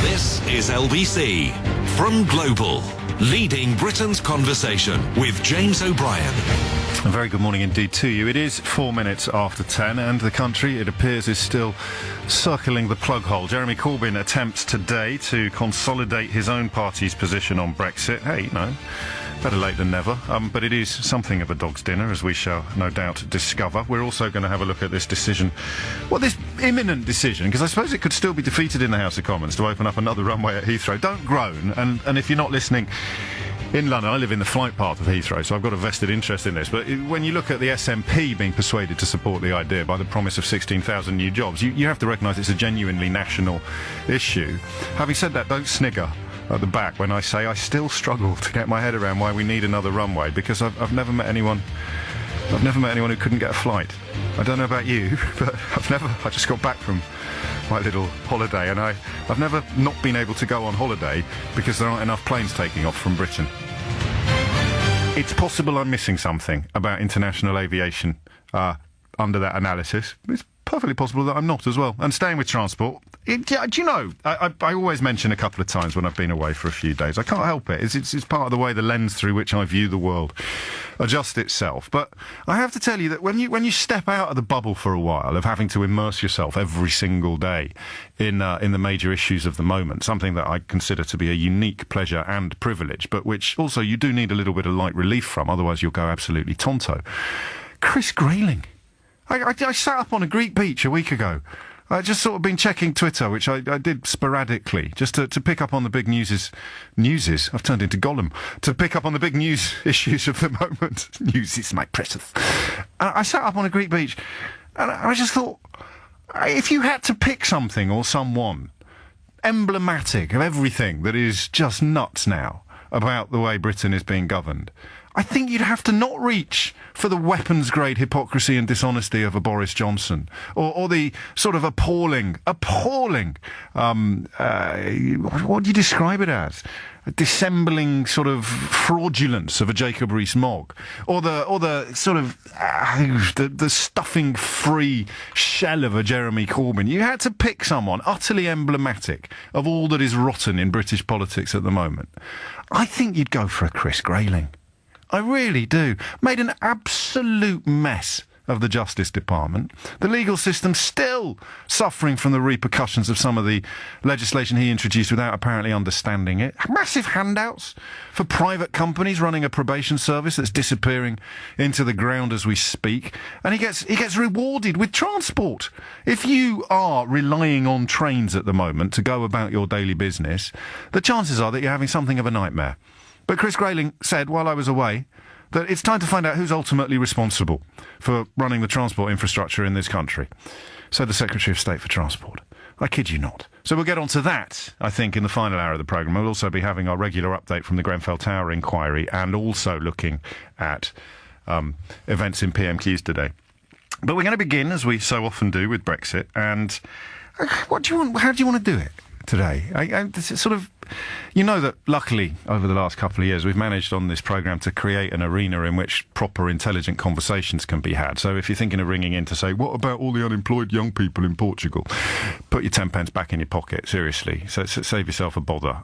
This is LBC from Global, leading Britain's conversation with James O'Brien. A very good morning indeed to you. It is 4 minutes after 10 and the country, it appears, is still circling the plug hole. Jeremy Corbyn attempts today to consolidate his own party's position on Brexit. Hey, you know, better late than never. But it is something of a dog's dinner, as we shall no doubt discover. We're also going to have a look at this decision, this imminent decision, because I suppose it could still be defeated in the House of Commons to open up another runway at Heathrow. Don't groan, and if you're not listening in London, I live in the flight path of Heathrow, so I've got a vested interest in this. But when you look at the SNP being persuaded to support the idea by the promise of 16,000 new jobs, you have to recognise it's a genuinely national issue. Having said that, don't snigger at the back when I say I still struggle to get my head around why we need another runway, because I've never met anyone who couldn't get a flight. I don't know about you, but I just got back from my little holiday, and I've never not been able to go on holiday because there aren't enough planes taking off from Britain. It's possible I'm missing something about international aviation under that analysis. It's perfectly possible that I'm not as well. And staying with transport, do you know, I always mention a couple of times when I've been away for a few days. I can't help it. It's part of the way the lens through which I view the world adjusts itself. But I have to tell you that when you step out of the bubble for a while of having to immerse yourself every single day in the major issues of the moment, something that I consider to be a unique pleasure and privilege, but which also you do need a little bit of light relief from, otherwise you'll go absolutely tonto. Chris Grayling. I sat up on a Greek beach a week ago. I just sort of been checking Twitter, which I did sporadically, just to pick up on the big newses. I've turned into Gollum. To pick up on the big news issues of the moment. Newses, my precious. I sat up on a Greek beach, and I just thought, if you had to pick something or someone emblematic of everything that is just nuts now about the way Britain is being governed, I think you'd have to not reach for the weapons-grade hypocrisy and dishonesty of a Boris Johnson, or the sort of appalling, what do you describe it as? A dissembling sort of fraudulence of a Jacob Rees-Mogg, or the sort of the stuffing-free shell of a Jeremy Corbyn. You had to pick someone utterly emblematic of all that is rotten in British politics at the moment. I think you'd go for a Chris Grayling. I really do. Made an absolute mess of the Justice Department. The legal system still suffering from the repercussions of some of the legislation he introduced without apparently understanding it. Massive handouts for private companies running a probation service that's disappearing into the ground as we speak. And he gets rewarded with transport. If you are relying on trains at the moment to go about your daily business, the chances are that you're having something of a nightmare. But Chris Grayling said, while I was away, that it's time to find out who's ultimately responsible for running the transport infrastructure in this country. Said the Secretary of State for Transport. I kid you not. So we'll get on to that, I think, in the final hour of the programme. We'll also be having our regular update from the Grenfell Tower inquiry and also looking at events in PMQs today. But we're going to begin, as we so often do, with Brexit. And how do you want to do it today? It's sort of, you know that luckily over the last couple of years we've managed on this programme to create an arena in which proper intelligent conversations can be had. So if you're thinking of ringing in to say, what about all the unemployed young people in Portugal? Put your 10 pence back in your pocket, seriously. So save yourself a bother.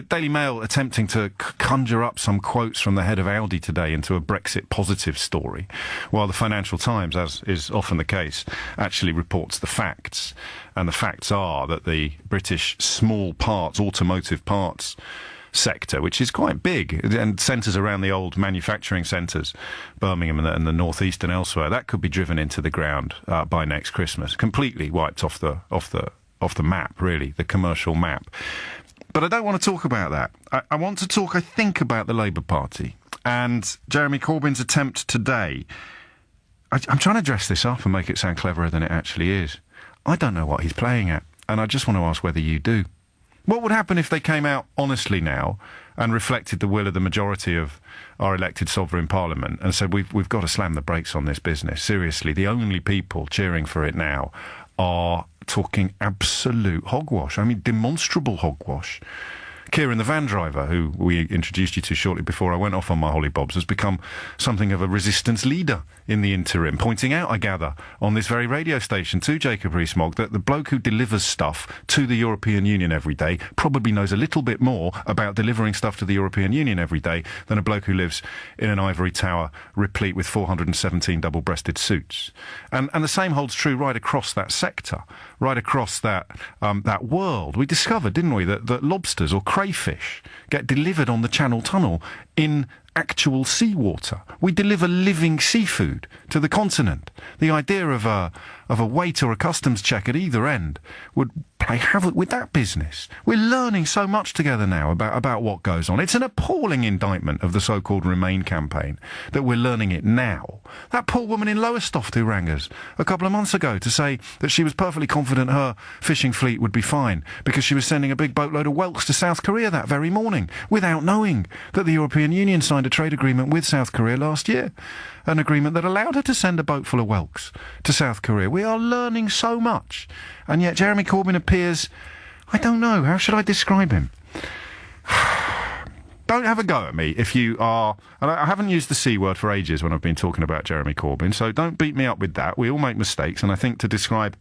Daily Mail attempting to conjure up some quotes from the head of Audi today into a Brexit positive story, while the Financial Times, as is often the case, actually reports the facts. And the facts are that the British small parts, automotive parts sector, which is quite big and centres around the old manufacturing centres, Birmingham and the North East and elsewhere, that could be driven into the ground by next Christmas, completely wiped off the map, really, the commercial map. But I don't want to talk about that. I want to talk, I think, about the Labour Party and Jeremy Corbyn's attempt today. I'm trying to dress this up and make it sound cleverer than it actually is. I don't know what he's playing at, and I just want to ask whether you do. What would happen if they came out honestly now and reflected the will of the majority of our elected sovereign parliament and said, we've got to slam the brakes on this business? Seriously, the only people cheering for it now are talking absolute hogwash. I mean, demonstrable hogwash. Kieran, the van driver, who we introduced you to shortly before I went off on my holly bobs, has become something of a resistance leader in the interim, pointing out, I gather, on this very radio station to Jacob Rees-Mogg that the bloke who delivers stuff to the European Union every day probably knows a little bit more about delivering stuff to the European Union every day than a bloke who lives in an ivory tower replete with 417 double-breasted suits. And the same holds true right across that sector, right across that world. We discovered, didn't we, that lobsters or crayfish get delivered on the Channel Tunnel in actual seawater. We deliver living seafood to the continent. The idea of a weight or a customs check at either end would play havoc with that business. We're learning so much together now about what goes on. It's an appalling indictment of the so-called Remain campaign that we're learning it now. That poor woman in Lowestoft who rang us a couple of months ago to say that she was perfectly confident her fishing fleet would be fine because she was sending a big boatload of whelks to South Korea that very morning without knowing that the European Union signed a trade agreement with South Korea last year. An agreement that allowed her to send a boat full of whelks to South Korea. We are learning so much. And yet Jeremy Corbyn appears, I don't know, how should I describe him? Don't have a go at me if you are... And I haven't used the C word for ages when I've been talking about Jeremy Corbyn, so don't beat me up with that. We all make mistakes, and I think to describe...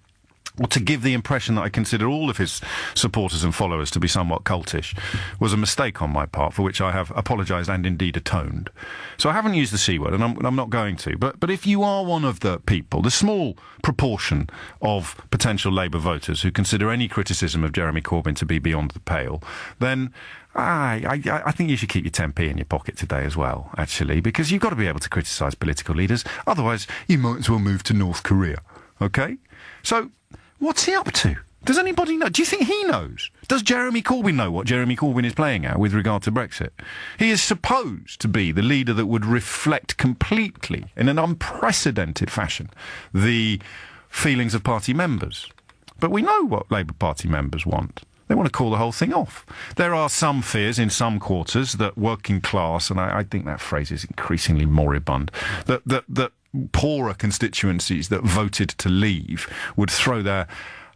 or to give the impression that I consider all of his supporters and followers to be somewhat cultish was a mistake on my part, for which I have apologised and indeed atoned. So I haven't used the C word, and I'm not going to. But if you are one of the people, the small proportion of potential Labour voters who consider any criticism of Jeremy Corbyn to be beyond the pale, then... I think you should keep your 10p in your pocket today as well, actually, because you've got to be able to criticise political leaders. Otherwise, you might as well move to North Korea. OK? So, what's he up to? Does anybody know? Do you think he knows? Does Jeremy Corbyn know what Jeremy Corbyn is playing at with regard to Brexit? He is supposed to be the leader that would reflect completely, in an unprecedented fashion, the feelings of party members. But we know what Labour Party members want. They want to call the whole thing off. There are some fears in some quarters that working class, and I think that phrase is increasingly moribund, that poorer constituencies that voted to leave would throw their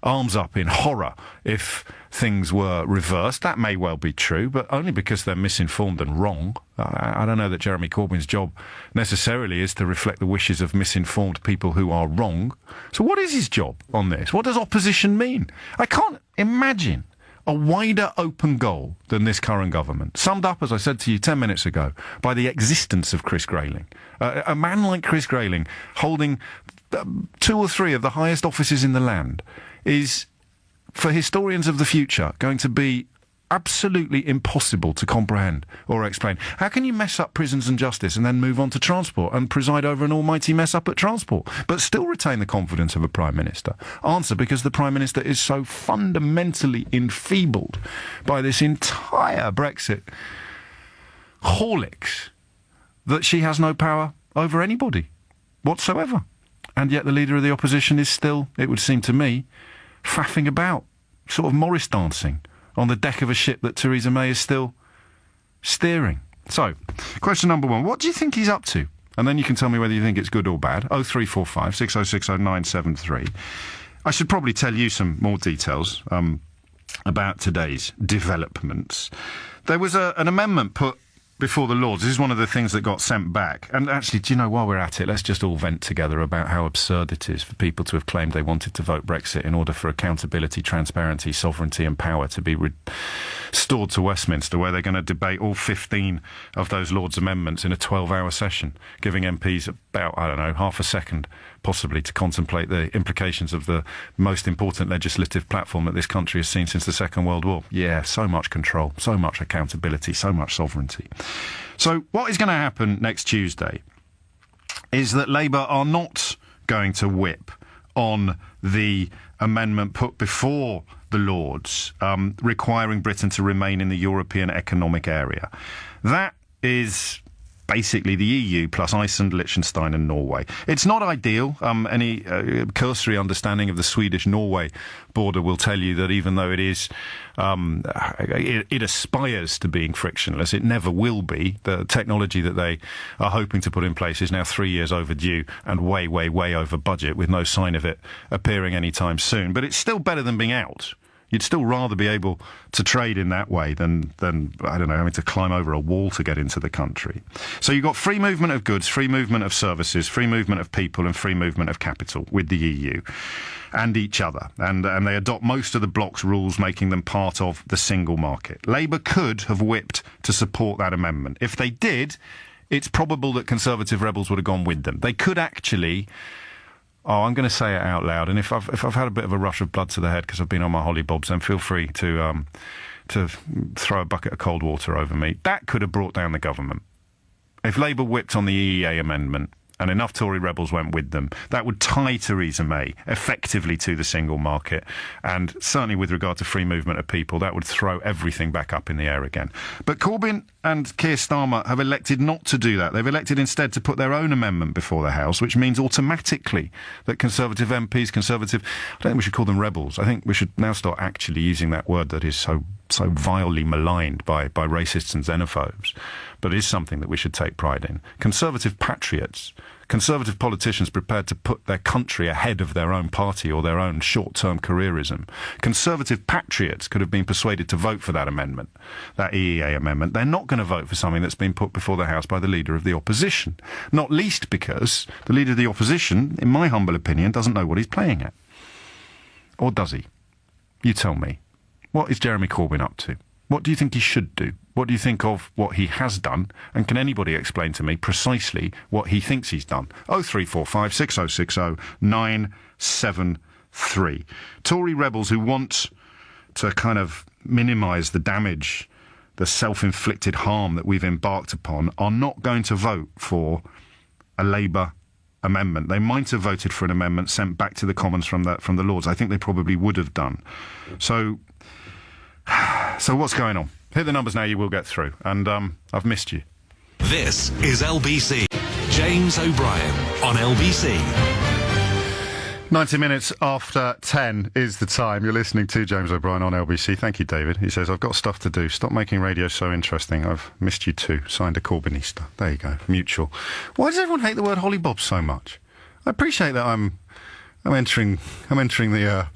arms up in horror if things were reversed. That may well be true, but only because they're misinformed and wrong. I don't know that Jeremy Corbyn's job necessarily is to reflect the wishes of misinformed people who are wrong. So what is his job on this? What does opposition mean? I can't imagine a wider open goal than this current government, summed up, as I said to you 10 minutes ago, by the existence of Chris Grayling. A man like Chris Grayling, holding 2 or 3 of the highest offices in the land, is, for historians of the future, going to be absolutely impossible to comprehend or explain. How can you mess up prisons and justice and then move on to transport and preside over an almighty mess up at transport, but still retain the confidence of a Prime Minister? Answer: because the Prime Minister is so fundamentally enfeebled by this entire Brexit horlicks that she has no power over anybody whatsoever. And yet the leader of the opposition is still, it would seem to me, faffing about, sort of Morris dancing on the deck of a ship that Theresa May is still steering. So, question number 1, what do you think he's up to? And then you can tell me whether you think it's good or bad. 0345 6060 973. I should probably tell you some more details about today's developments. There was an amendment put before the Lords. This is one of the things that got sent back. And actually, do you know, while we're at it, let's just all vent together about how absurd it is for people to have claimed they wanted to vote Brexit in order for accountability, transparency, sovereignty and power to be restored to Westminster, where they're going to debate all 15 of those Lords amendments in a 12-hour session, giving MPs about, I don't know, half a second possibly to contemplate the implications of the most important legislative platform that this country has seen since the Second World War. Yeah, so much control, so much accountability, so much sovereignty. So what is going to happen next Tuesday is that Labour are not going to whip on the amendment put before the Lords, requiring Britain to remain in the European Economic Area. That is basically the EU plus Iceland, Liechtenstein and Norway. It's not ideal. Any cursory understanding of the Swedish-Norway border will tell you that even though it is, it aspires to being frictionless, it never will be. The technology that they are hoping to put in place is now 3 years overdue and way over budget, with no sign of it appearing anytime soon. But it's still better than being out. You'd still rather be able to trade in that way than I don't know, having to climb over a wall to get into the country. So you've got free movement of goods, free movement of services, free movement of people and free movement of capital with the EU and each other. And they adopt most of the bloc's rules, making them part of the single market. Labour could have whipped to support that amendment. If they did, it's probable that Conservative rebels would have gone with them. They could actually... Oh, I'm going to say it out loud, and if I've had a bit of a rush of blood to the head because I've been on my hollybobs, then feel free to throw a bucket of cold water over me. That could have brought down the government. If Labour whipped on the EEA amendment and enough Tory rebels went with them, that would tie Theresa May effectively to the single market, and certainly with regard to free movement of people, that would throw everything back up in the air again. But Corbyn and Keir Starmer have elected not to do that. They've elected instead to put their own amendment before the House, which means automatically that Conservative MPs, I don't think we should call them rebels. I think we should now start actually using that word that is so vilely maligned by racists and xenophobes, but is something that we should take pride in. Conservative patriots, Conservative politicians prepared to put their country ahead of their own party or their own short-term careerism. Conservative patriots could have been persuaded to vote for that amendment, that EEA amendment. They're not going to vote for something that's been put before the House by the Leader of the Opposition, not least because the Leader of the Opposition, in my humble opinion, doesn't know what he's playing at. Or does he? You tell me. What is Jeremy Corbyn up to? What do you think he should do? What do you think of what he has done? And can anybody explain to me precisely what he thinks he's done? 0345 6060 973. Tory rebels who want to kind of minimise the damage, the self-inflicted harm that we've embarked upon, are not going to vote for a Labour amendment. They might have voted for an amendment sent back to the Commons from the Lords. I think they probably would have done. So what's going on? Hit the numbers now, you will get through. And I've missed you. This is LBC. James O'Brien on LBC. 90 minutes after 10 is the time. You're listening to James O'Brien on LBC. Thank you, David. He says, I've got stuff to do. Stop making radio so interesting. I've missed you too. Signed a Corbynista. There you go. Mutual. Why does everyone hate the word hollybob so much? I appreciate that I'm entering the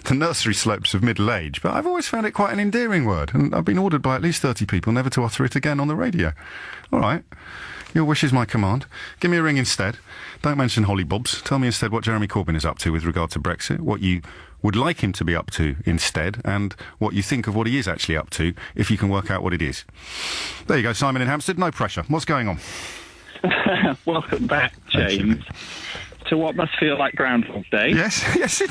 the nursery slopes of middle age, but I've always found it quite an endearing word, and I've been ordered by at least 30 people never to utter it again on the radio. All right. Your wish is my command. Give me a ring instead. Don't mention hollybobs. Tell me instead what Jeremy Corbyn is up to with regard to Brexit, what you would like him to be up to instead, and what you think of what he is actually up to, if you can work out what it is. There you go, Simon in Hampstead. No pressure. What's going on? Welcome back, James. To what must feel like Groundhog Day. Yes,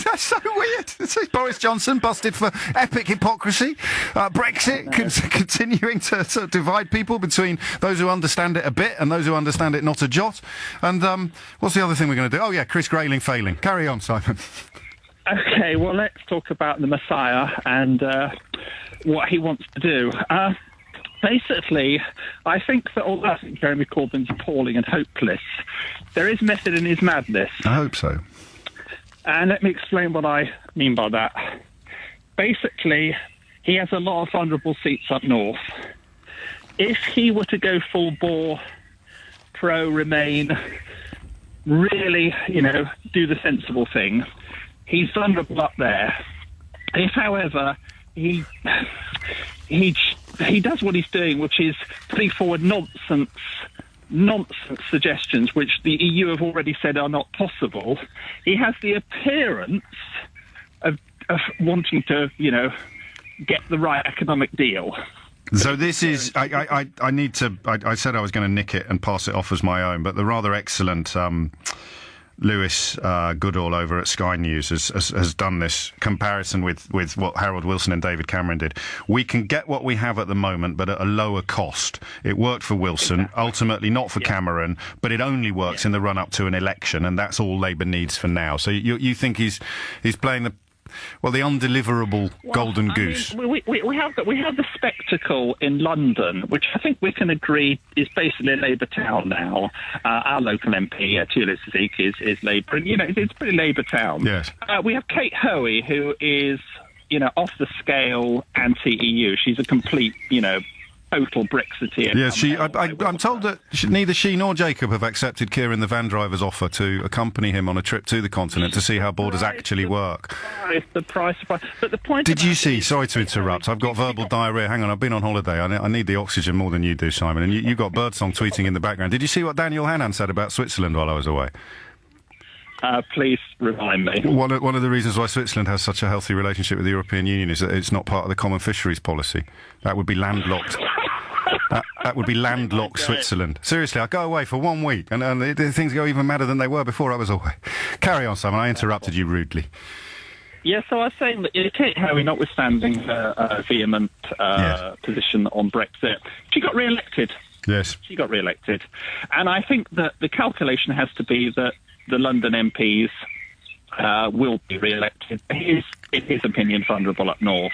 that's so weird. It's Boris Johnson busted for epic hypocrisy. Brexit continuing to sort of divide people between those who understand it a bit and those who understand it not a jot. And what's the other thing we're going to do? Oh, yeah, Chris Grayling failing. Carry on, Simon. Okay, well, let's talk about the Messiah and what he wants to do. Basically, I think that although I think Jeremy Corbyn's appalling and hopeless, there is method in his madness. I hope so. And let me explain what I mean by that. Basically, he has a lot of vulnerable seats up north. If he were to go full bore, pro-Remain, really, do the sensible thing, he's vulnerable up there. If, however, he does what he's doing, which is putting forward nonsense suggestions, which the EU have already said are not possible. He has the appearance of wanting to, get the right economic deal. So this is, I said I was going to nick it and pass it off as my own, but the rather excellent Lewis Goodall over at Sky News has done this comparison with what Harold Wilson and David Cameron did. We can get what we have at the moment, but at a lower cost. It worked for Wilson, ultimately not for Cameron, but it only works in the run-up to an election, and that's all Labour needs for now. So you think he's playing the undeliverable golden goose. We have the spectacle in London, which I think we can agree is basically a Labour town now. Our local MP, Tulis Sadiq, is Labour, and it's a pretty Labour town. Yes. We have Kate Hoey, who is off the scale anti-EU. She's a complete total Brexiteer. Yes, I'm told that neither she nor Jacob have accepted Kieran the van driver's offer to accompany him on a trip to the continent to see how borders actually work. The price. But the point. Did you see? Sorry to interrupt. I've got verbal diarrhea. Hang on, I've been on holiday. I need the oxygen more than you do, Simon. And you got birdsong tweeting in the background. Did you see what Daniel Hannan said about Switzerland while I was away? Please remind me. One of the reasons why Switzerland has such a healthy relationship with the European Union is that it's not part of the common fisheries policy. That would be landlocked. That would be landlocked Switzerland. Seriously, I go away for 1 week and things go even madder than they were before I was away. Carry on, Simon. I interrupted you rudely. Yeah, so I was saying that Kate Hoey, notwithstanding her vehement position on Brexit, she got re-elected. Yes. She got re-elected. And I think that the calculation has to be that the London MPs will be re-elected. In his opinion, vulnerable up north.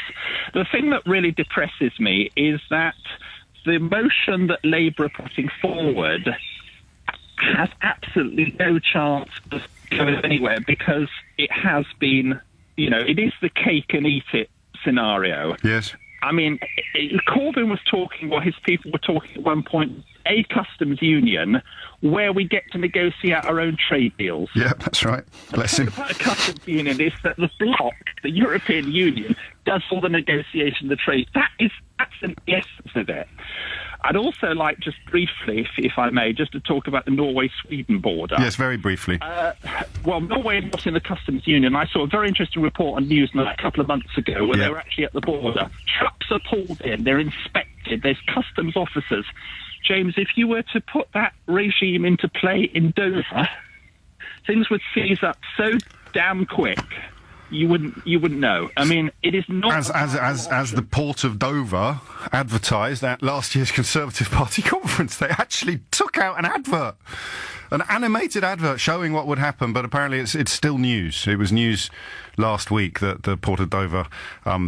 The thing that really depresses me is that the motion that Labour are putting forward has absolutely no chance of going anywhere because it has been, it is the cake and eat it scenario. Yes. I mean, Corbyn was talking, his people were talking at one point, a customs union where we get to negotiate our own trade deals. Yeah, that's right. Bless him. A customs union is that the bloc, the European Union, does all the negotiation, the trade. That's the essence of it. I'd also like, just briefly, if I may, just to talk about the Norway-Sweden border. Yes, very briefly. Well, Norway is not in the customs union. I saw a very interesting report on Newsnight a couple of months ago where they were actually at the border. Trucks are pulled in, they're inspected, there's customs officers. James, if you were to put that regime into play in Dover, things would seize up so damn quick. You wouldn't know. I mean, it is not as the Port of Dover advertised at last year's Conservative Party conference. They actually took out an advert, an animated advert showing what would happen. But apparently, it's still news. It was news last week that the Port of Dover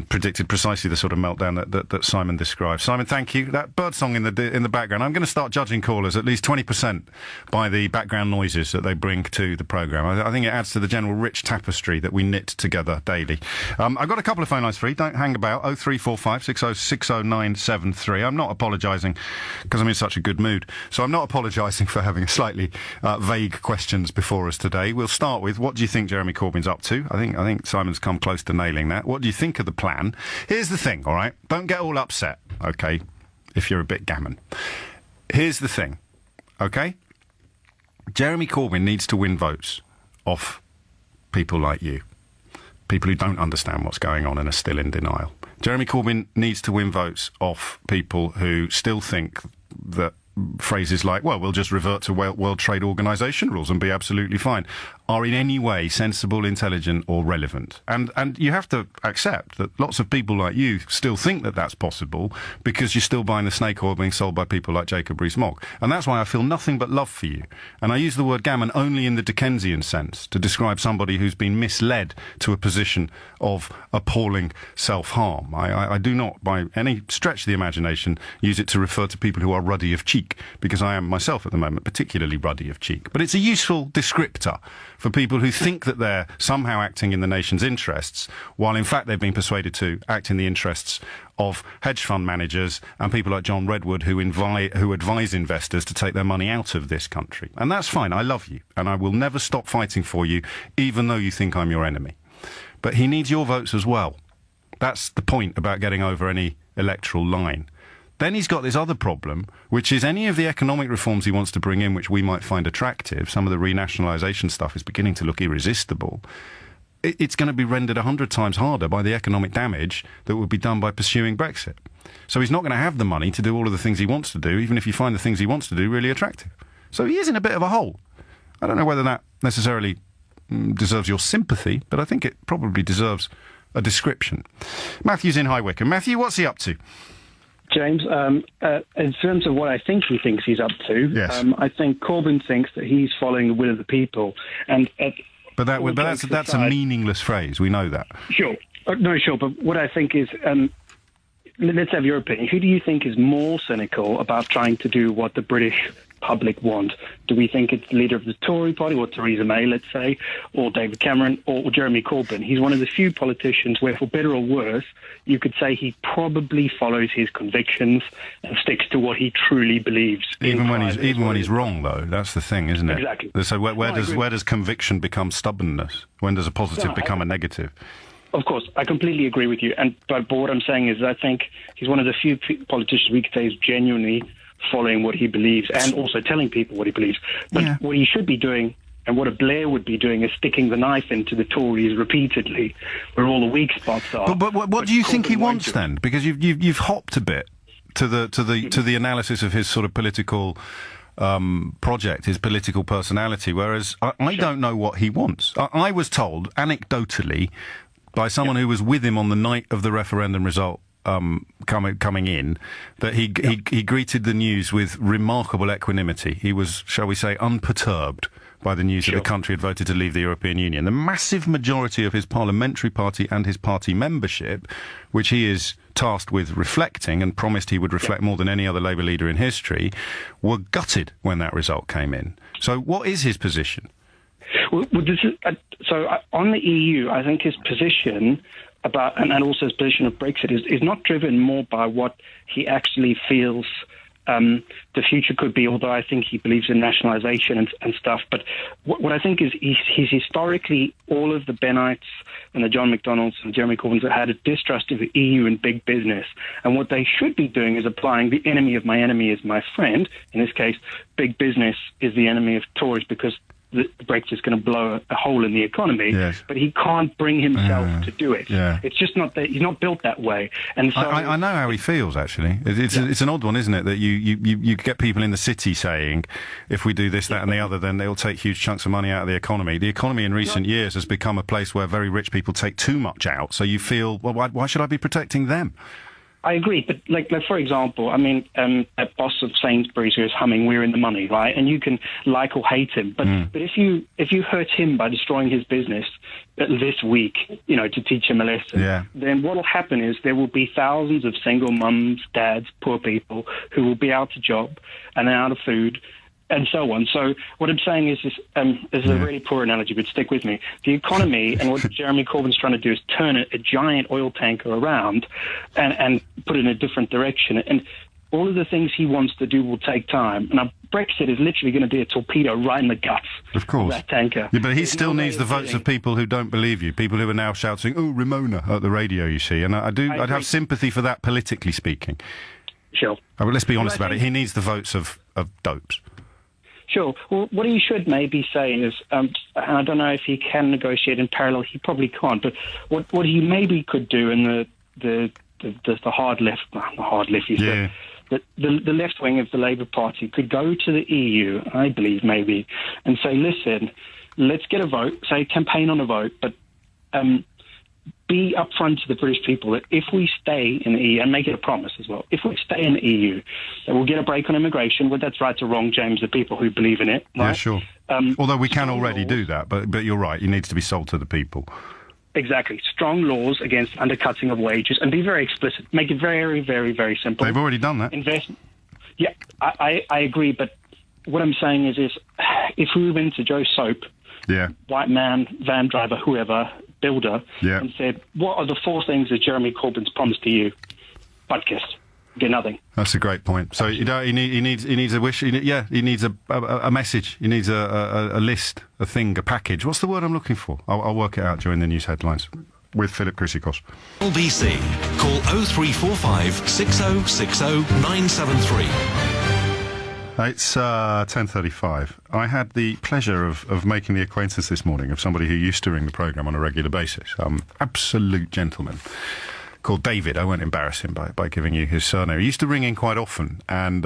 predicted precisely the sort of meltdown that Simon described. Simon, thank you. That birdsong in the background. I'm going to start judging callers at least 20% by the background noises that they bring to the programme. I think it adds to the general rich tapestry that we knit together daily. I've got a couple of phone lines free. Don't hang about. 0345 6060973. I'm not apologising because I'm in such a good mood. So I'm not apologising for having slightly vague questions before us today. We'll start with, what do you think Jeremy Corbyn's up to? I think Simon's come close to nailing that. What do you think of the plan? Here's the thing, all right? Don't get all upset, okay, if you're a bit gammon. Here's the thing, okay? Jeremy Corbyn needs to win votes off people like you, people who don't understand what's going on and are still in denial. Jeremy Corbyn needs to win votes off people who still think that phrases like, well, we'll just revert to World Trade Organization rules and be absolutely fine, are in any way sensible, intelligent or relevant. And you have to accept that lots of people like you still think that that's possible because you're still buying the snake oil being sold by people like Jacob Rees-Mogg. And that's why I feel nothing but love for you. And I use the word gammon only in the Dickensian sense to describe somebody who's been misled to a position of appalling self-harm. I do not, by any stretch of the imagination, use it to refer to people who are ruddy of cheek, because I am myself at the moment particularly ruddy of cheek. But it's a useful descriptor for people who think that they're somehow acting in the nation's interests, while in fact they've been persuaded to act in the interests of hedge fund managers and people like John Redwood who advise investors to take their money out of this country. And that's fine. I love you, and I will never stop fighting for you, even though you think I'm your enemy. But he needs your votes as well. That's the point about getting over any electoral line. Then he's got this other problem, which is any of the economic reforms he wants to bring in, which we might find attractive, some of the renationalisation stuff is beginning to look irresistible. It's going to be rendered 100 times harder by the economic damage that would be done by pursuing Brexit. So he's not going to have the money to do all of the things he wants to do, even if you find the things he wants to do really attractive. So he is in a bit of a hole. I don't know whether that necessarily deserves your sympathy, but I think it probably deserves a description. Matthew's in High Wycombe. Matthew, what's he up to? James, in terms of what I think he thinks he's up to, yes. I think Corbyn thinks that he's following the will of the people. But that's a meaningless phrase. We know that. Sure. Sure. But what I think is, let's have your opinion. Who do you think is more cynical about trying to do what the British public want? Do we think it's the leader of the Tory party, or Theresa May, let's say, or David Cameron, or Jeremy Corbyn? He's one of the few politicians where, for better or worse, you could say he probably follows his convictions and sticks to what he truly believes. Even when he's wrong, though, that's the thing, isn't it? Exactly. So where does conviction become stubbornness? When does a positive become a negative? Of course, I completely agree with you. But what I'm saying is, I think he's one of the few politicians we could say is genuinely following what he believes and also telling people what he believes. But what he should be doing, and what a Blair would be doing, is sticking the knife into the Tories repeatedly, where all the weak spots are. But what do you think he wants then? Because you've hopped a bit to the analysis of his sort of political project, his political personality, whereas I don't know what he wants. I was told anecdotally by someone who was with him on the night of the referendum result coming in, that he greeted the news with remarkable equanimity. He was, shall we say, unperturbed by the news that the country had voted to leave the European Union. The massive majority of his parliamentary party and his party membership, which he is tasked with reflecting and promised he would reflect more than any other Labour leader in history, were gutted when that result came in. So what is his position? Well, on the EU, I think his position about, and also his position of Brexit, is not driven more by what he actually feels the future could be, although I think he believes in nationalisation and stuff. But what I think is he's historically, all of the Bennites and the John McDonnells and Jeremy Corbyns have had a distrust of the EU and big business. And what they should be doing is applying the enemy of my enemy is my friend. In this case, big business is the enemy of Tories, because the Brexit is going to blow a hole in the economy, but he can't bring himself to do it. It's just not that he's not built that way. And so I know how he feels. Actually, it's an odd one, isn't it? That you get people in the city saying, if we do this, that, and the other, then they'll take huge chunks of money out of the economy. The economy in recent years has become a place where very rich people take too much out. So you feel, well, why should I be protecting them? I agree, but like for example, I mean, that boss of Sainsbury's who is humming "We're in the money," right? And you can like or hate him, but if you hurt him by destroying his business this week, to teach him a lesson, then what will happen is there will be thousands of single mums, dads, poor people who will be out of job and out of food, and so on. So what I'm saying is this is a really poor analogy, but stick with me. The economy, and what Jeremy Corbyn's trying to do, is turn a giant oil tanker around and put it in a different direction. And all of the things he wants to do will take time. Now, Brexit is literally going to be a torpedo right in the guts of that tanker. Yeah, but he still needs the votes of people who don't believe you, people who are now shouting, "Oh, Ramona," at the radio, you see. And I'd have sympathy for that, politically speaking. Sure. But let's be honest about it. He needs the votes of dopes. Sure. Well, what he should maybe say is, and I don't know if he can negotiate in parallel. He probably can't. But what he maybe could do in the hard left, you said, the left wing of the Labour Party could go to the EU, I believe maybe, and say, listen, let's get a vote. Say campaign on a vote, but be upfront to the British people that if we stay in the EU, and make it a promise as well, if we stay in the EU, that we'll get a break on immigration. Whether that's right or wrong, James, the people who believe in it. Right? Yeah, sure. Although we can already do that, but you're right, it needs to be sold to the people. Exactly. Strong laws against undercutting of wages, and be very explicit. Make it very, very, very simple. They've already done that. Yeah, I agree, but what I'm saying is if we went to Joe Soap, white man, van driver, whoever, builder, and said, what are the 4 things that Jeremy Corbyn's promised to you? Butt kissed. Get nothing. That's a great point. So he needs a wish. He needs a message. He needs a list, a thing, a package. What's the word I'm looking for? I'll work it out during the news headlines with Philip Chrysikos. LBC. Call 0345 6060 973. It's 10:35. I had the pleasure of making the acquaintance this morning of somebody who used to ring the programme on a regular basis. Absolute gentleman called David. I won't embarrass him by giving you his surname. He used to ring in quite often and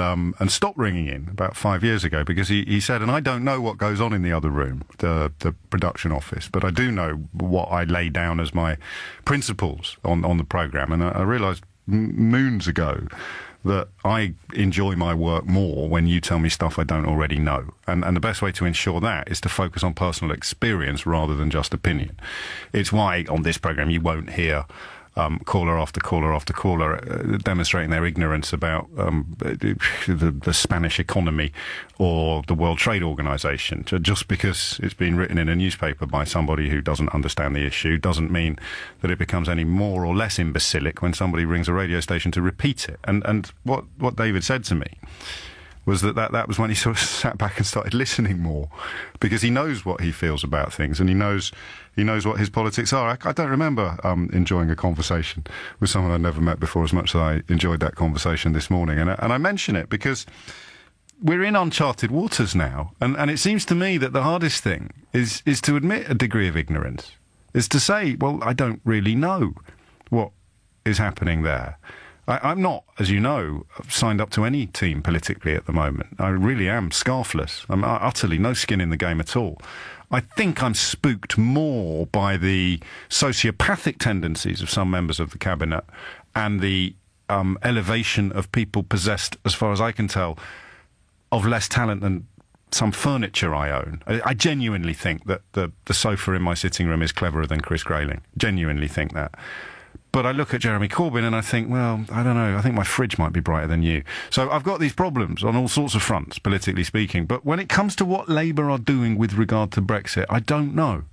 stopped ringing in about 5 years ago because he said, and I don't know what goes on in the other room, the production office, but I do know what I lay down as my principles on the programme. And I realised moons ago that I enjoy my work more when you tell me stuff I don't already know. And the best way to ensure that is to focus on personal experience rather than just opinion. It's why on this programme you won't hear caller after caller after caller demonstrating their ignorance about the Spanish economy or the World Trade Organization. Just because it's been written in a newspaper by somebody who doesn't understand the issue doesn't mean that it becomes any more or less imbecilic when somebody rings a radio station to repeat it. And what David said to me was that was when he sort of sat back and started listening more, because he knows what he feels about things, and he knows what his politics are. I don't remember enjoying a conversation with someone I'd never met before as much as I enjoyed that conversation this morning. And I mention it because we're in uncharted waters now, and it seems to me that the hardest thing is to admit a degree of ignorance, is to say, well, I don't really know what is happening there. I'm not, as you know, signed up to any team politically at the moment. I really am scarfless. I'm utterly no skin in the game at all. I think I'm spooked more by the sociopathic tendencies of some members of the cabinet and the elevation of people possessed, as far as I can tell, of less talent than some furniture I own. I genuinely think that the sofa in my sitting room is cleverer than Chris Grayling. Genuinely think that. But I look at Jeremy Corbyn and I think, well, I don't know, I think my fridge might be brighter than you. So I've got these problems on all sorts of fronts, politically speaking. But when it comes to what Labour are doing with regard to Brexit, I don't know.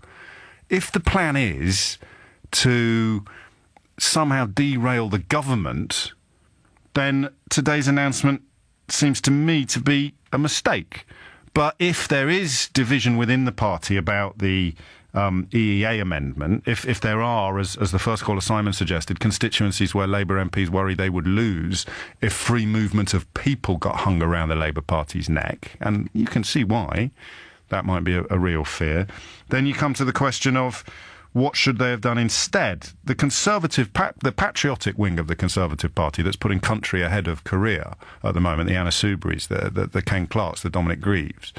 If the plan is to somehow derail the government, then today's announcement seems to me to be a mistake. But if there is division within the party about the EEA amendment, if there are, as the first caller Simon suggested, constituencies where Labour MPs worry they would lose if free movement of people got hung around the Labour Party's neck, and you can see why that might be a real fear, then you come to the question of what should they have done instead? The Conservative, the patriotic wing of the Conservative Party that's putting country ahead of career at the moment, the Anna Soubry's, the Ken Clarks, the Dominic Greaves,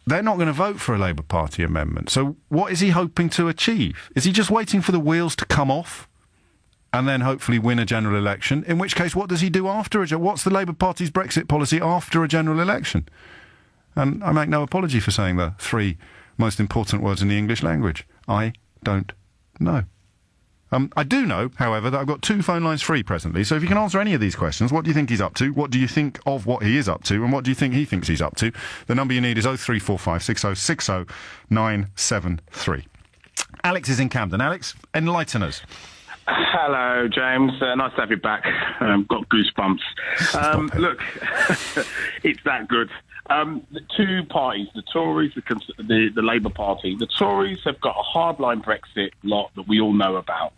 they're not going to vote for a Labour Party amendment. So what is he hoping to achieve? Is he just waiting for the wheels to come off and then hopefully win a general election? In which case, what does he do after what's the Labour Party's Brexit policy after a general election? And I make no apology for saying the three most important words in the English language. I don't know. I do know, however, that I've got two phone lines free presently, so if you can answer any of these questions, what do you think he's up to? What do you think of what he is up to? And what do you think he thinks he's up to? The number you need is 0345 6060 973. Alex is in Camden. Alex, enlighten us. Hello, James. Nice to have you back. Got goosebumps. Look, it's that good. The two parties, the Tories, the Labour Party. The Tories have got a hardline Brexit lot that we all know about,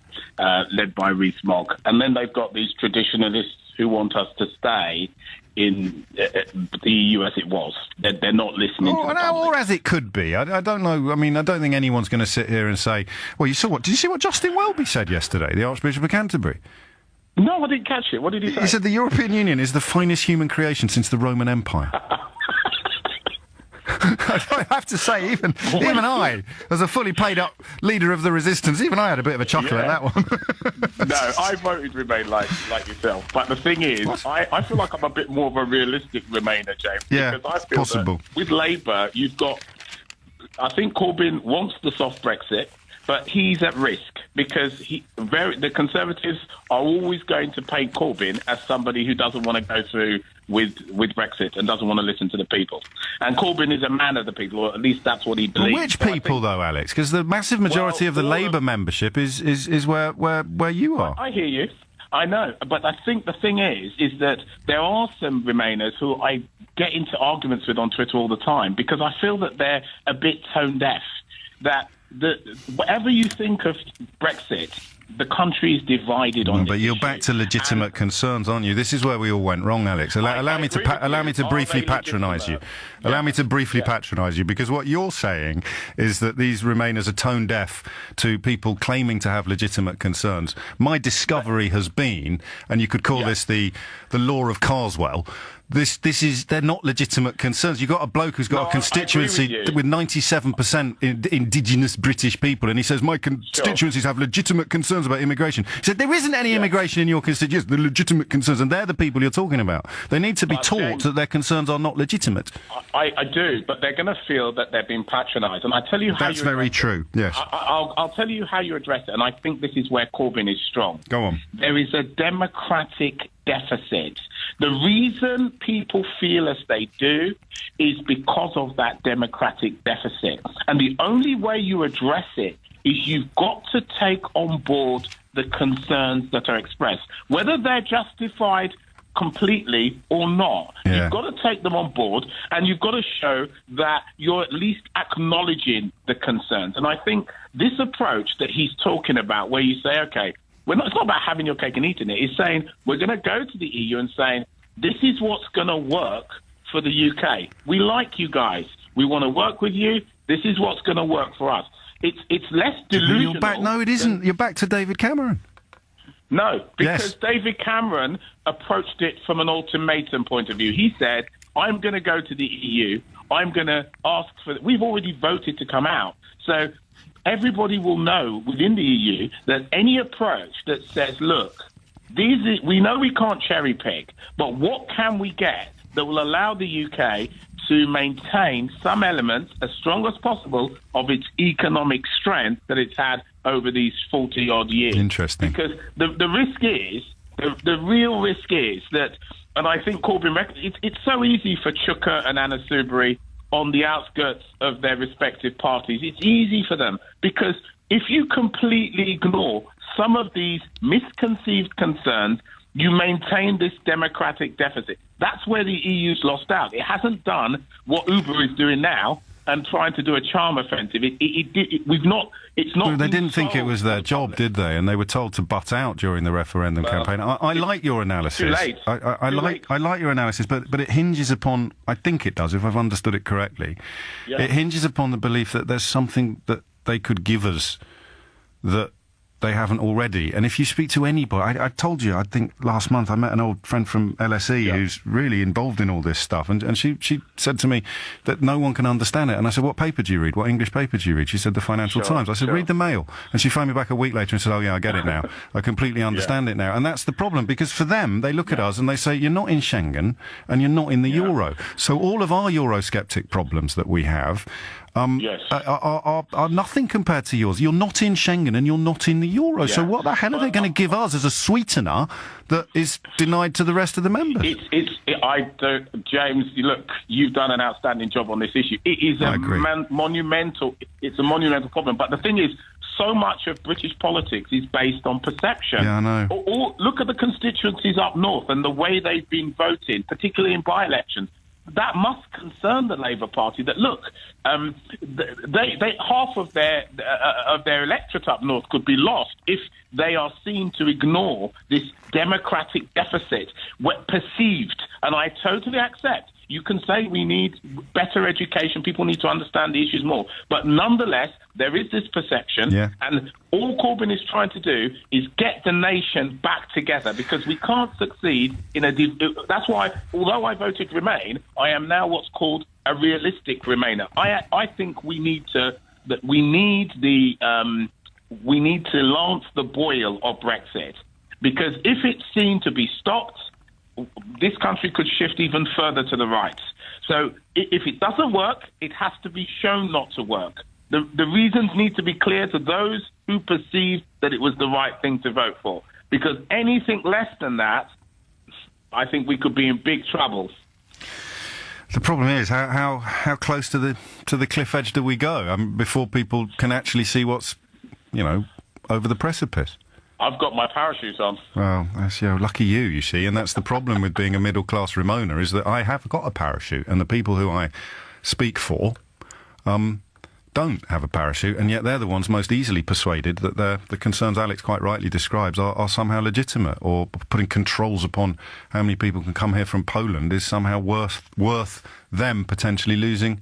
led by Rees-Mogg. And then they've got these traditionalists who want us to stay in the EU as it was. They're not listening to the public. Or as it could be. I don't know. I mean, I don't think anyone's going to sit here and say, well, did you see what Justin Welby said yesterday, the Archbishop of Canterbury? No, I didn't catch it. What did he say? He said the European Union is the finest human creation since the Roman Empire. I have to say, even I, as a fully paid up leader of the resistance, even I had a bit of a chuckle at that one. No, I voted Remain like yourself. But the thing is, I feel like I'm a bit more of a realistic Remainer, James. Yeah, because I feel possible. That with Labour, you've got... I think Corbyn wants the soft Brexit, but he's at risk because the Conservatives are always going to paint Corbyn as somebody who doesn't want to go through with Brexit and doesn't want to listen to the people. And Corbyn is a man of the people, or at least that's what he believes. Well, which people, though, Alex? Because the massive majority of the Labour membership is where you are. I hear you. I know. But I think the thing is that there are some Remainers who I get into arguments with on Twitter all the time because I feel that they're a bit tone deaf. That whatever you think of Brexit, the country is divided on. But you're back to legitimate concerns, aren't you? This is where we all went wrong, Alex. Allow me to briefly patronise you. Allow me to briefly patronise you, because what you're saying is that these Remainers are tone deaf to people claiming to have legitimate concerns. My discovery has been, and you could call this the law of Carswell, they're not legitimate concerns. You've got a bloke who's got No, a constituency I agree with 97% indigenous British people, and he says, my constituencies have legitimate concerns about immigration. He said, there isn't any immigration in your constituency. The legitimate concerns, and they're the people you're talking about. They need to be taught James, that their concerns are not legitimate. I do, but they're going to feel that they're being patronised. And I tell you how That's very true, yes. I'll tell you how you address it, and I think this is where Corbyn is strong. Go on. There is a democratic deficit. The reason people feel as they do is because of that democratic deficit. And the only way you address it is you've got to take on board the concerns that are expressed, whether they're justified completely or not. Yeah. You've got to take them on board, and you've got to show that you're at least acknowledging the concerns. And I think this approach that he's talking about, where you say, okay, it's not about having your cake and eating it. It's saying we're going to go to the EU and saying this is what's going to work for the UK. We like you guys. We want to work with you. This is what's going to work for us. It's less delusional. No, it isn't. You're back to David Cameron. No, because Yes. David Cameron approached it from an ultimatum point of view. He said, I'm going to go to the EU. I'm going to ask for... We've already voted to come out. So everybody will know within the EU that any approach that says, look, we know we can't cherry pick, but what can we get that will allow the UK to maintain some elements, as strong as possible, of its economic strength that it's had over these 40-odd years. Interesting. Because the risk is, the real risk is that, and I think Corbyn, it's so easy for Chuka and Anna Soubry on the outskirts of their respective parties. It's easy for them, because if you completely ignore some of these misconceived concerns, you maintain this democratic deficit. That's where the EU's lost out. It hasn't done what Uber is doing now and trying to do a charm offensive. It's not. Well, they didn't think it was their job, did they? And they were told to butt out during the referendum campaign. I like your analysis. Too late. I like your analysis, but it hinges upon. I think it does, if I've understood it correctly. Yeah. It hinges upon the belief that there's something that they could give us that they haven't already. And if you speak to anybody, I told you, I think last month I met an old friend from LSE who's really involved in all this stuff, and she said to me that no one can understand it. And I said, what paper do you read? What English paper do you read? She said, the Financial Times. I said, read the Mail. And she phoned me back a week later and said, oh yeah, I get it now. I completely understand it now. And that's the problem, because for them, they look at us and they say, you're not in Schengen and you're not in the Euro. So all of our Eurosceptic problems that we have are nothing compared to yours. You're not in Schengen and you're not in the Euro. So what the hell are they going to give us as a sweetener that is denied to the rest of the members? James, look, you've done an outstanding job on this issue. It is a monumental. It's a monumental problem. But the thing is, so much of British politics is based on perception. Yeah, I know. Or look at the constituencies up north and the way they've been voting, particularly in by-elections. That must concern the Labour Party. That look, they half of their electorate up north could be lost if they are seen to ignore this democratic deficit, perceived. And I totally accept. You can say we need better education. People need to understand the issues more. But nonetheless, there is this perception. Yeah. And all Corbyn is trying to do is get the nation back together, because we can't succeed in that's why, although I voted Remain, I am now what's called a realistic Remainer. I think we need to lance the boil of Brexit, because if it's seen to be stopped, this country could shift even further to the right. So if it doesn't work, it has to be shown not to work. The reasons need to be clear to those who perceive that it was the right thing to vote for. Because anything less than that, I think we could be in big trouble. The problem is, how close to the cliff edge do we go before people can actually see what's, over the precipice? I've got my parachute on. Well, that's lucky you see, and that's the problem with being a middle-class Remoaner, is that I have got a parachute, and the people who I speak for don't have a parachute, and yet they're the ones most easily persuaded that the concerns Alex quite rightly describes are somehow legitimate, or putting controls upon how many people can come here from Poland is somehow worth them potentially losing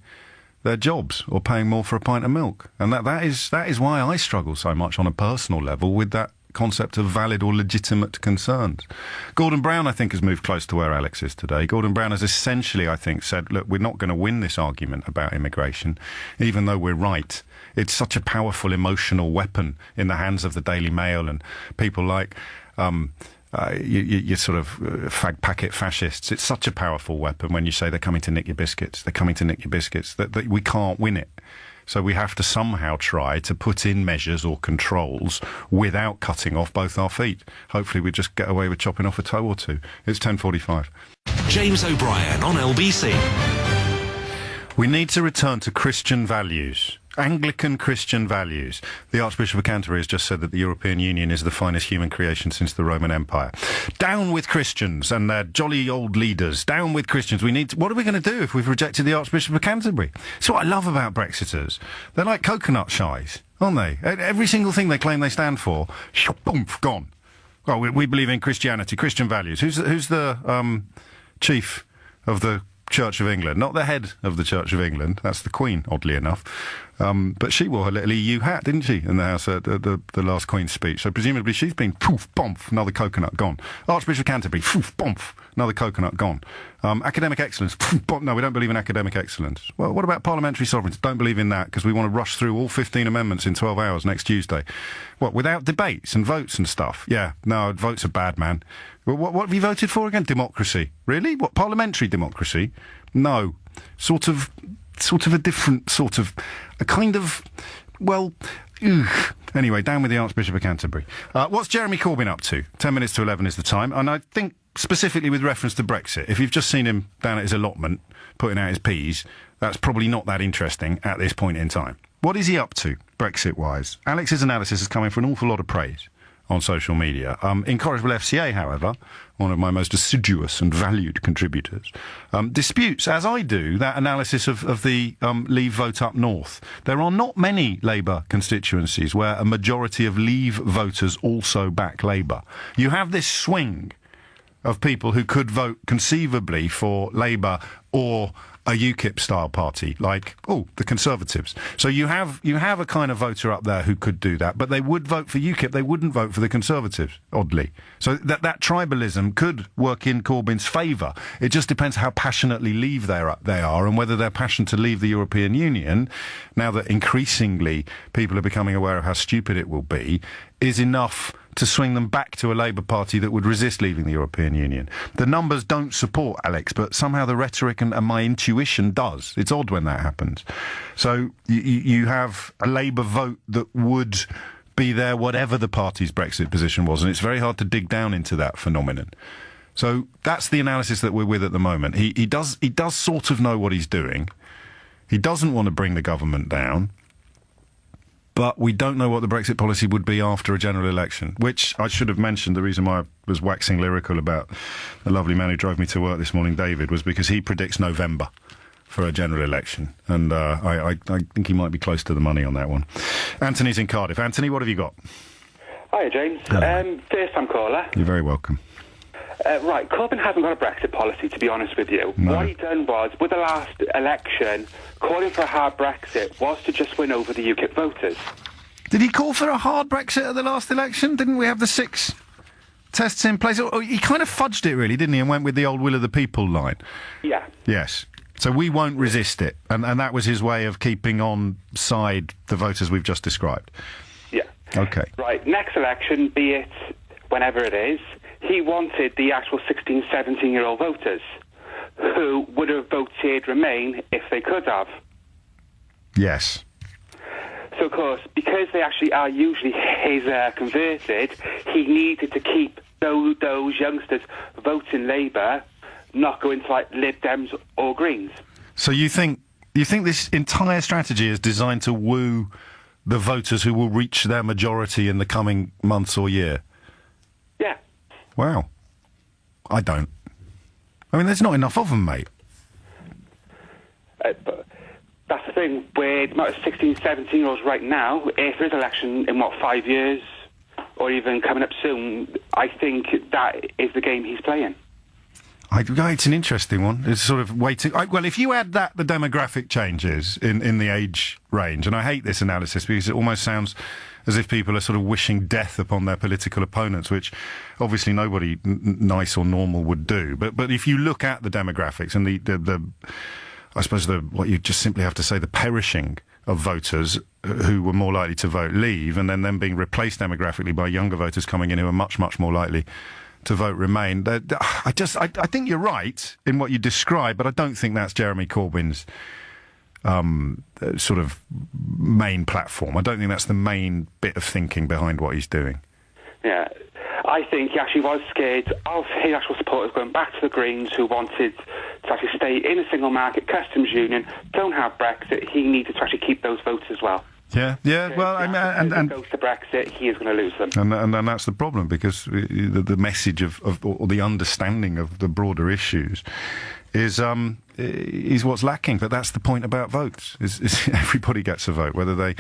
their jobs or paying more for a pint of milk. And that is why I struggle so much on a personal level with that concept of valid or legitimate concerns. Gordon Brown, I think, has moved close to where Alex is today. Gordon Brown has essentially, I think, said, look, we're not going to win this argument about immigration, even though we're right. It's such a powerful emotional weapon in the hands of the Daily Mail and people like you sort of fag packet fascists. It's such a powerful weapon when you say they're coming to nick your biscuits. They're coming to nick your biscuits. That we can't win it. So we have to somehow try to put in measures or controls without cutting off both our feet. Hopefully we just get away with chopping off a toe or two. It's 10:45. James O'Brien on LBC. We need to return to Christian values. Anglican Christian values. The Archbishop of Canterbury has just said that the European Union is the finest human creation since the Roman Empire. Down with Christians and their jolly old leaders. Down with Christians. What are we going to do if we've rejected the Archbishop of Canterbury? That's what I love about Brexiters. They're like coconut shies, aren't they? Every single thing they claim they stand for, boom, gone. Well, we believe in Christianity, Christian values. Who's the chief of the Church of England? Not the head of the Church of England. That's the Queen, oddly enough. But she wore her little EU hat, didn't she, in the House at the last Queen's speech. So presumably she's been poof, bomf, another coconut gone. Archbishop of Canterbury, poof, bomf, another coconut gone. Academic excellence, poof, bomf, no, we don't believe in academic excellence. Well, what about parliamentary sovereignty? Don't believe in that because we want to rush through all 15 amendments in 12 hours next Tuesday. What, without debates and votes and stuff? Yeah, no, votes are bad, man. What have you voted for again? Democracy. Really? What, parliamentary democracy? No. Sort of a different sort of, a kind of, well, anyway, down with the Archbishop of Canterbury. What's Jeremy Corbyn up to? 10 minutes to 11 is the time, and I think specifically with reference to Brexit, if you've just seen him down at his allotment, putting out his peas, that's probably not that interesting at this point in time. What is he up to, Brexit-wise? Alex's analysis is coming for an awful lot of praise on social media. Incorrigible FCA, however, one of my most assiduous and valued contributors, disputes, as I do, that analysis of the Leave vote up north. There are not many Labour constituencies where a majority of Leave voters also back Labour. You have this swing of people who could vote conceivably for Labour or a UKIP-style party, like, the Conservatives. So you have a kind of voter up there who could do that, but they would vote for UKIP, they wouldn't vote for the Conservatives, oddly. So that tribalism could work in Corbyn's favour. It just depends how passionately Leave they are and whether their passion to leave the European Union, now that increasingly people are becoming aware of how stupid it will be, is enough to swing them back to a Labour Party that would resist leaving the European Union. The numbers don't support Alex, but somehow the rhetoric and my intuition does. It's odd when that happens. So you have a Labour vote that would be there whatever the party's Brexit position was, and it's very hard to dig down into that phenomenon. So that's the analysis that we're with at the moment. He does sort of know what he's doing. He doesn't want to bring the government down. But we don't know what the Brexit policy would be after a general election, which I should have mentioned. The reason why I was waxing lyrical about the lovely man who drove me to work this morning, David, was because he predicts November for a general election. And I think he might be close to the money on that one. Anthony's in Cardiff. Anthony, what have you got? Hiya, James. First-time caller. You're very welcome. Right, Corbyn hasn't got a Brexit policy, to be honest with you. No. What he done was, with the last election, calling for a hard Brexit was to just win over the UKIP voters. Did he call for a hard Brexit at the last election? Didn't we have the 6 tests in place? He kind of fudged it, really, didn't he, and went with the old will of the people line? Yeah. Yes. So we won't resist it, and that was his way of keeping on side the voters we've just described. Yeah. Okay. Right, next election, be it whenever it is, he wanted the actual 16, 17-year-old voters who would have voted Remain if they could have. Yes. So, of course, because they actually are usually his converted, he needed to keep those youngsters voting Labour, not going to, like, Lib Dems or Greens. So you think this entire strategy is designed to woo the voters who will reach their majority in the coming months or year? Yeah. Wow. I don't. I mean, there's not enough of them, mate. But that's the thing, with 16, 17-year-olds right now, if there's an election in, 5 years, or even coming up soon, I think that is the game he's playing. It's an interesting one. It's sort of waiting. Well, if you add that the demographic changes in the age range, and I hate this analysis because it almost sounds as if people are sort of wishing death upon their political opponents, which obviously nobody nice or normal would do. But if you look at the demographics and the I suppose what you just simply have to say, the perishing of voters who were more likely to vote leave, and then them being replaced demographically by younger voters coming in who are much, much more likely to vote Remain. I think you're right in what you describe, but I don't think that's Jeremy Corbyn's sort of main platform. I don't think that's the main bit of thinking behind what he's doing. Yeah. I think he actually was scared of his actual supporters going back to the Greens, who wanted to actually stay in a single market customs union, don't have Brexit. He needed to actually keep those votes as well. Yeah. Well, and goes to Brexit, he is going to lose them. And that's the problem, because the message of or the understanding of the broader issues is what's lacking. But that's the point about votes: is everybody gets a vote, whether they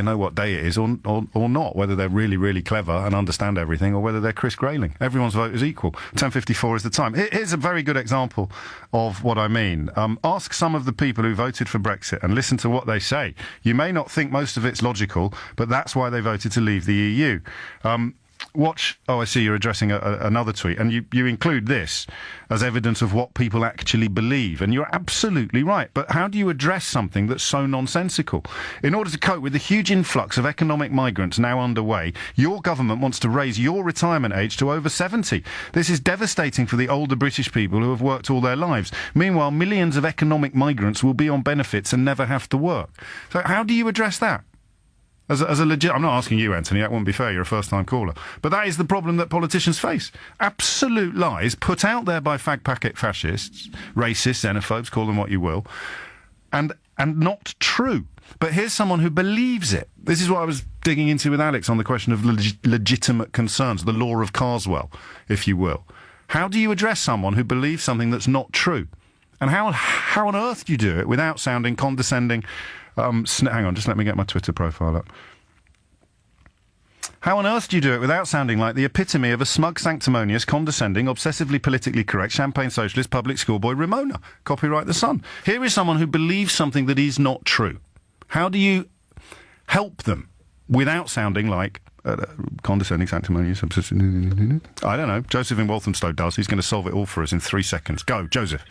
know what day it is or not, whether they're really, really clever and understand everything, or whether they're Chris Grayling. Everyone's vote is equal. 10:54 is the time. Here's a very good example of what I mean. Ask some of the people who voted for Brexit and listen to what they say. You may not think most of it's logical, but that's why they voted to leave the EU. Watch. Oh, I see you're addressing another tweet, and you include this as evidence of what people actually believe, and you're absolutely right. But how do you address something that's so nonsensical? In order to cope with the huge influx of economic migrants now underway, your government wants to raise your retirement age to over 70. This is devastating for the older British people who have worked all their lives. Meanwhile, millions of economic migrants will be on benefits and never have to work. So how do you address that? As a legit, I'm not asking you, Anthony, that wouldn't be fair, you're a first-time caller. But that is the problem that politicians face. Absolute lies put out there by fag packet fascists, racists, xenophobes, call them what you will, and not true. But here's someone who believes it. This is what I was digging into with Alex on the question of legitimate concerns, the law of Carswell, if you will. How do you address someone who believes something that's not true? And how on earth do you do it without sounding condescending? Hang on, just let me get my Twitter profile up. How on earth do you do it without sounding like the epitome of a smug, sanctimonious, condescending, obsessively politically correct, champagne socialist, public schoolboy Ramona? Copyright The Sun. Here is someone who believes something that is not true. How do you help them without sounding like condescending, sanctimonious, obsessive... I don't know. Joseph in Walthamstow does. He's going to solve it all for us in 3 seconds. Go, Joseph.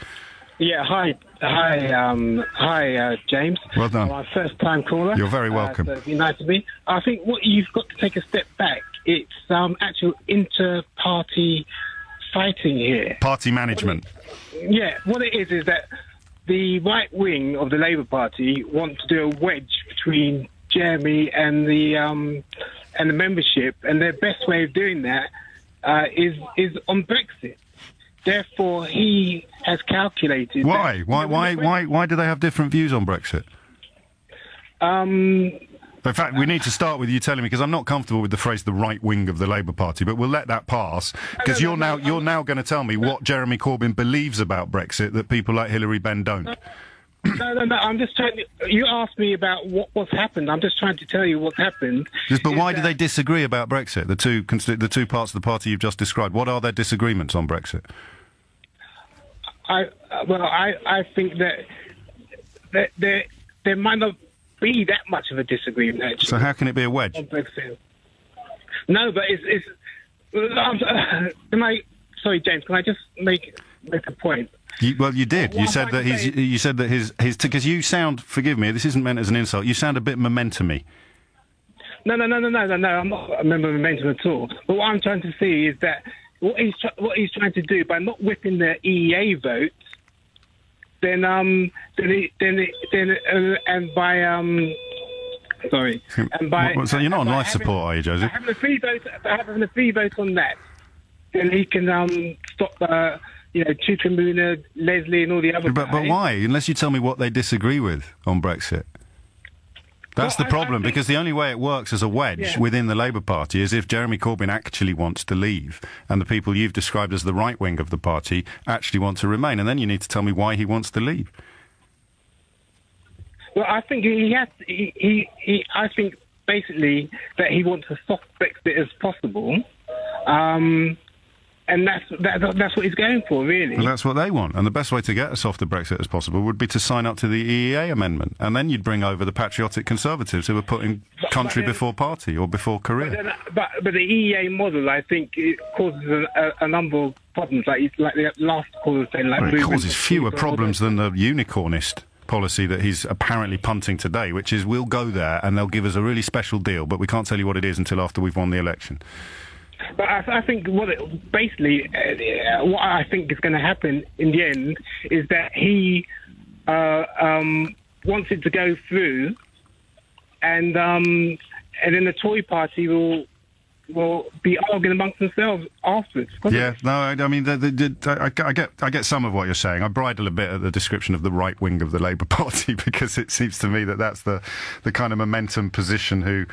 Yeah, hi, James. Well done. I'm a first-time caller. You're very welcome. So it'd be nice to be. I think what you've got to take a step back. It's actual inter-party fighting here. Party management. What it is that the right wing of the Labour Party want to do a wedge between Jeremy and the membership, and their best way of doing that is on Brexit. Therefore, he has calculated... Why? Why do they have different views on Brexit? In fact, we need to start with you telling me, because I'm not comfortable with the phrase "the right wing of the Labour Party," but we'll let that pass, because you're now going to tell me what Jeremy Corbyn believes about Brexit that people like Hilary Benn don't. No. I'm just trying. You asked me about what's happened. I'm just trying to tell you what's happened. But why do they disagree about Brexit? The two parts of the party you've just described. What are their disagreements on Brexit? I think that there might not be that much of a disagreement, actually. So how can it be a wedge? On Brexit. No, but it's sorry, James, can I just make a point? You did. You said that his because you sound, forgive me, this isn't meant as an insult, you sound a bit momentum-y. No, I'm not a member of momentum at all. But what I'm trying to see is that what he's trying to do by not whipping the EEA votes, then so you're not on life support, are you, Joseph? Having a free vote on that, then he can stop Chukwamuna, Leslie, and all the other guys. But why? Unless you tell me what they disagree with on Brexit. That's the problem, because the only way it works as a wedge within the Labour Party is if Jeremy Corbyn actually wants to leave, and the people you've described as the right wing of the party actually want to remain, and then you need to tell me why he wants to leave. Well, I think I think basically that he wants as soft Brexit as possible, And that's what he's going for, really. Well, that's what they want. And the best way to get a softer Brexit as possible would be to sign up to the EEA amendment. And then you'd bring over the patriotic Conservatives who are putting country before party or before career. But the EEA model, I think, it causes a number of problems, like the last caller was saying. It causes fewer problems than the unicornist policy that he's apparently punting today, which is we'll go there and they'll give us a really special deal, but we can't tell you what it is until after we've won the election. But I think what I think is going to happen in the end is that he wants it to go through, and then the Tory party will be arguing amongst themselves afterwards. Yeah, no, I mean, I get some of what you're saying. I bridle a bit at the description of the right wing of the Labour Party because it seems to me that that's the kind of momentum position who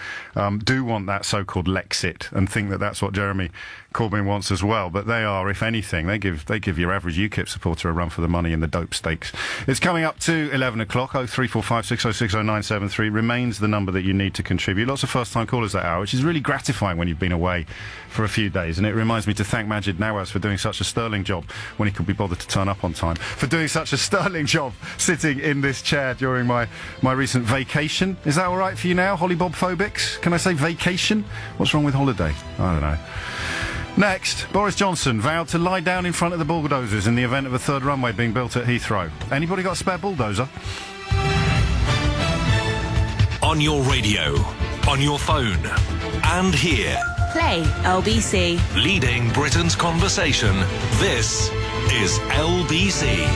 do want that so-called Lexit and think that that's what Jeremy Corbyn wants as well. But they are, if anything, they give your average UKIP supporter a run for the money in the dope stakes. It's coming up to 11 o'clock. 0345 606 0973 remains the number that you need to contribute. Lots of first-time callers that hour, which is really gratifying when you've been away for a few days. And it reminds me to thank Majid Nawaz for doing such a sterling job when he could be bothered to turn up on time. For doing such a sterling job sitting in this chair during my recent vacation. Is that all right for you now, Hollybob phobics? Can I say vacation? What's wrong with holiday? I don't know. Next, Boris Johnson vowed to lie down in front of the bulldozers in the event of a third runway being built at Heathrow. Anybody got a spare bulldozer? On your radio, on your phone, and here. Play LBC. Leading Britain's conversation. This is LBC.